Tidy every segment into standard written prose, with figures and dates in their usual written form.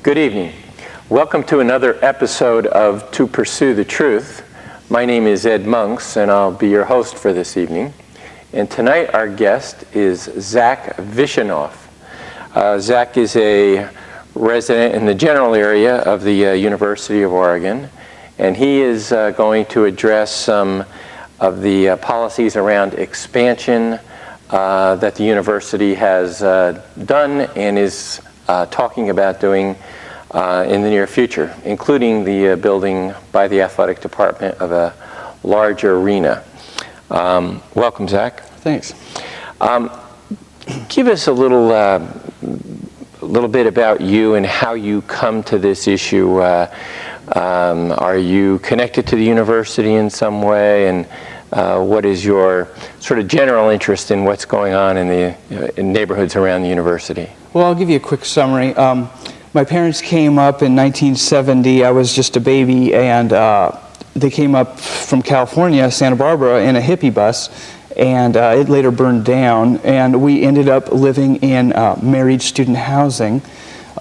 Good evening. Welcome to another episode of To Pursue the Truth. My name is Ed Monks, and I'll be your host for this evening. And tonight our guest is Zach Vishanoff. Zach is a resident in the general area of the University of Oregon, and he is going to address some of the policies around expansion that the university has done and is talking about doing in the near future, including the building by the athletic department of a larger arena. Welcome, Zach. Thanks. Give us a little bit about you and how you come to this issue. Are you connected to the university in some way, and what is your sort of general interest in what's going on in the neighborhoods around the university? Well, I'll give you a quick summary. My parents came up in 1970. I was just a baby, and they came up from California, Santa Barbara, in a hippie bus, and it later burned down, and we ended up living in married student housing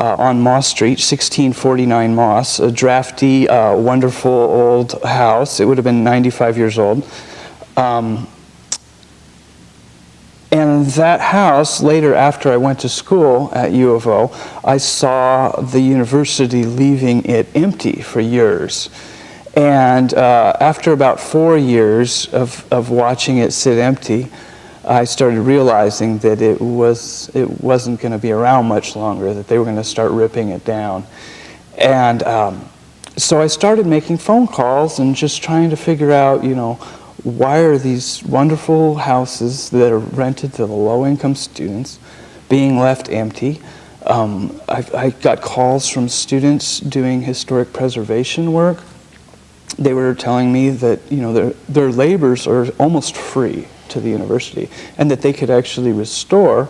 on Moss Street, 1649 Moss, a drafty, wonderful old house. It would have been 95 years old. And that house, later after I went to school at U of O, I saw the university leaving it empty for years. And after about 4 years of watching it sit empty, I started realizing that it wasn't going to be around much longer, that they were going to start ripping it down. And so I started making phone calls and just trying to figure out, why are these wonderful houses that are rented to the low-income students being left empty? I got calls from students doing historic preservation work. They were telling me that their labors are almost free to the university, and that they could actually restore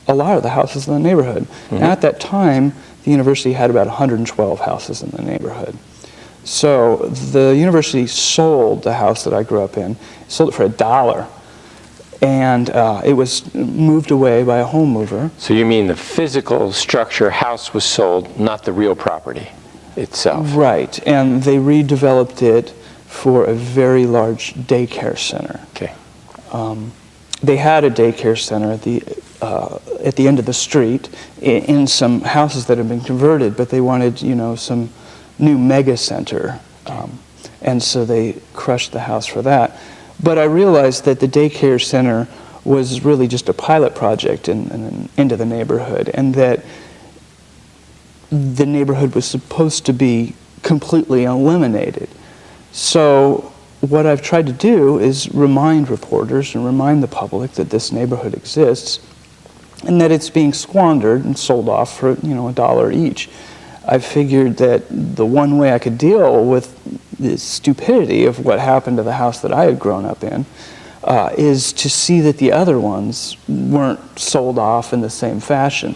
a lot of the houses in the neighborhood. Mm-hmm. And at that time, the university had about 112 houses in the neighborhood. So the university sold the house that I grew up in, sold it for $1, and it was moved away by a home mover. So you mean the physical structure house was sold, not the real property itself? Right, and they redeveloped it for a very large daycare center. Okay. They had a daycare center at the end of the street in some houses that had been converted, but they wanted, some new mega center, and so they crushed the house for that. But I realized that the daycare center was really just a pilot project into the neighborhood, and that the neighborhood was supposed to be completely eliminated. So what I've tried to do is remind reporters and remind the public that this neighborhood exists and that it's being squandered and sold off for $1 each. I figured that the one way I could deal with the stupidity of what happened to the house that I had grown up in is to see that the other ones weren't sold off in the same fashion.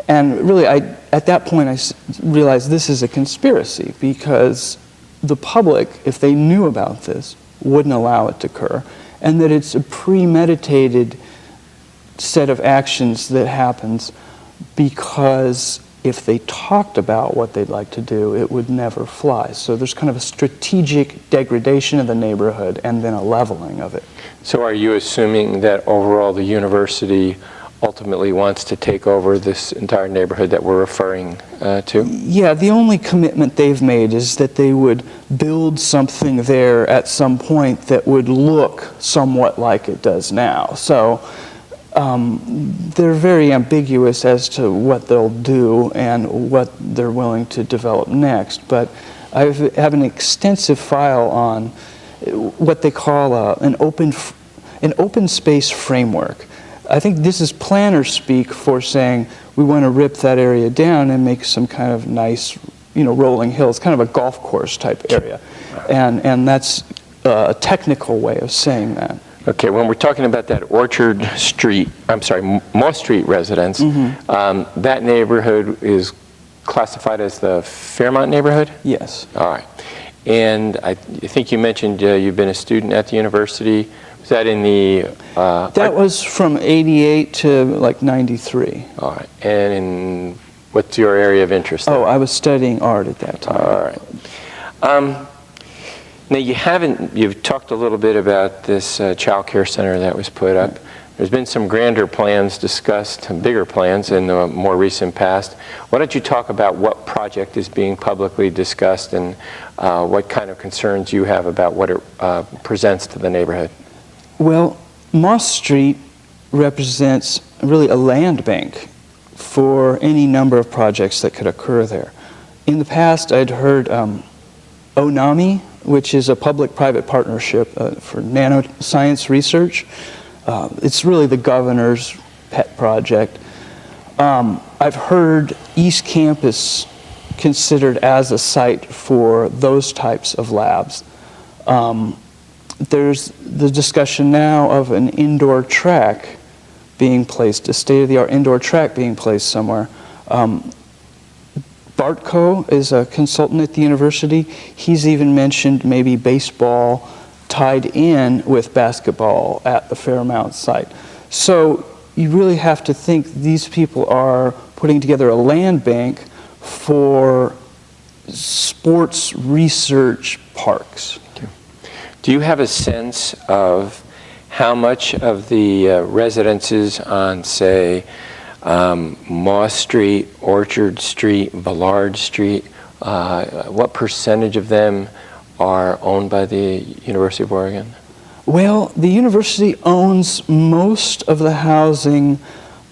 And really, at that point, I realized this is a conspiracy, because the public, if they knew about this, wouldn't allow it to occur, and that it's a premeditated set of actions that happens because if they talked about what they'd like to do, it would never fly. So there's kind of a strategic degradation of the neighborhood and then a leveling of it. So are you assuming that overall the university ultimately wants to take over this entire neighborhood that we're referring to? Yeah, the only commitment they've made is that they would build something there at some point that would look somewhat like it does now. So they're very ambiguous as to what they'll do and what they're willing to develop next. But I have an extensive file on what they call an open space framework. I think this is planner speak for saying we want to rip that area down and make some kind of nice, rolling hills, kind of a golf course type area. And that's a technical way of saying that. Okay, when we're talking about that Moss Street residence, Mm-hmm. That neighborhood is classified as the Fairmont neighborhood? Yes. All right. And I think you mentioned you've been a student at the university. Was that in the... that was from 88 to like 93. All right. And in What's your area of interest there? Oh, I was studying art at that time. All right. Now, you've talked a little bit about this child care center that was put up. There's been some grander plans discussed, bigger plans in the more recent past. Why don't you talk about what project is being publicly discussed and what kind of concerns you have about what it presents to the neighborhood? Well, Moss Street represents really a land bank for any number of projects that could occur there. In the past, I'd heard ONAMI, which is a public-private partnership for nanoscience research. It's really the governor's pet project. I've heard East Campus considered as a site for those types of labs. There's the discussion now of an indoor track being placed, a state-of-the-art indoor track being placed somewhere. Bartko is a consultant at the university. He's even mentioned maybe baseball tied in with basketball at the Fairmount site. So you really have to think these people are putting together a land bank for sports research parks. Okay. Do you have a sense of how much of the residences on, say, Moss Street, Orchard Street, Villard Street, what percentage of them are owned by the University of Oregon? Well, the university owns most of the housing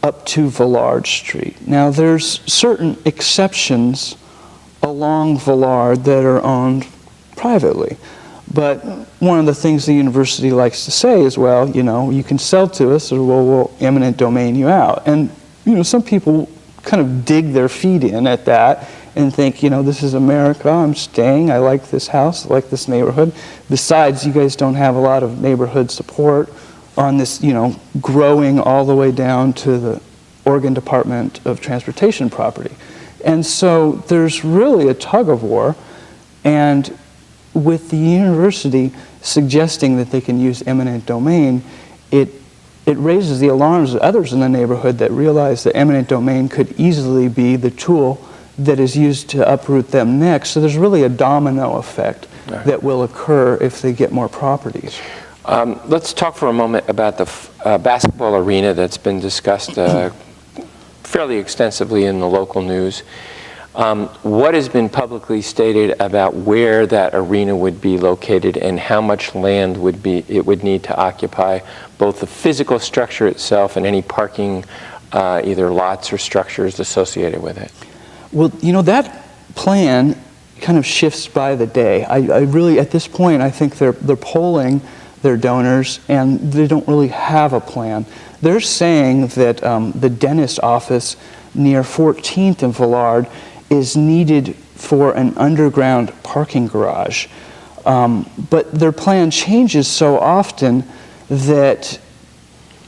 up to Villard Street. Now, there's certain exceptions along Villard that are owned privately. But one of the things the university likes to say is, well, you know, you can sell to us or we'll eminent domain you out. And, you know, some people kind of dig their feet in at that and think, you know, this is America, I'm staying, I like this house, I like this neighborhood. Besides, you guys don't have a lot of neighborhood support on this, you know, growing all the way down to the Oregon Department of Transportation property. And so there's really a tug of war, and with the university suggesting that they can use eminent domain, it raises the alarms of others in the neighborhood that realize that eminent domain could easily be the tool that is used to uproot them next. So there's really a domino effect that will occur if they get more properties. Let's talk for a moment about the basketball arena that's been discussed fairly extensively in the local news. What has been publicly stated about where that arena would be located and how much land it would need to occupy, both the physical structure itself and any parking, either lots or structures associated with it? Well, you know, that plan kind of shifts by the day. I really, at this point, I think they're polling their donors and they don't really have a plan. They're saying that the dentist office near 14th and Villard is needed for an underground parking garage. But their plan changes so often that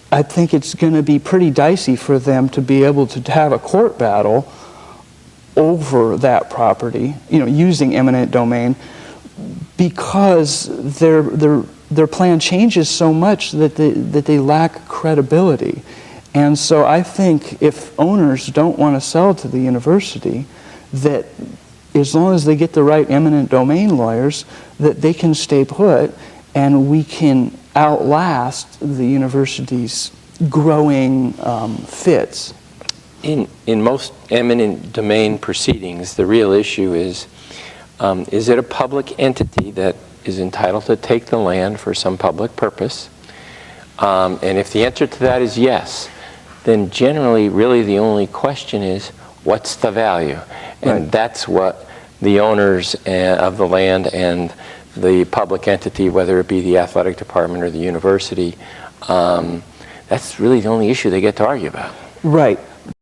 I think it's going to be pretty dicey for them to be able to have a court battle over that property, you know, using eminent domain, because their plan changes so much that they lack credibility. And so I think if owners don't want to sell to the university, that as long as they get the right eminent domain lawyers, that they can stay put and we can outlast the university's growing fits. In most eminent domain proceedings, the real issue is it a public entity that is entitled to take the land for some public purpose? And if the answer to that is yes, then generally really the only question is, what's the value? And that's what the owners of the land and the public entity, whether it be the athletic department or the university, that's really the only issue they get to argue about. Right.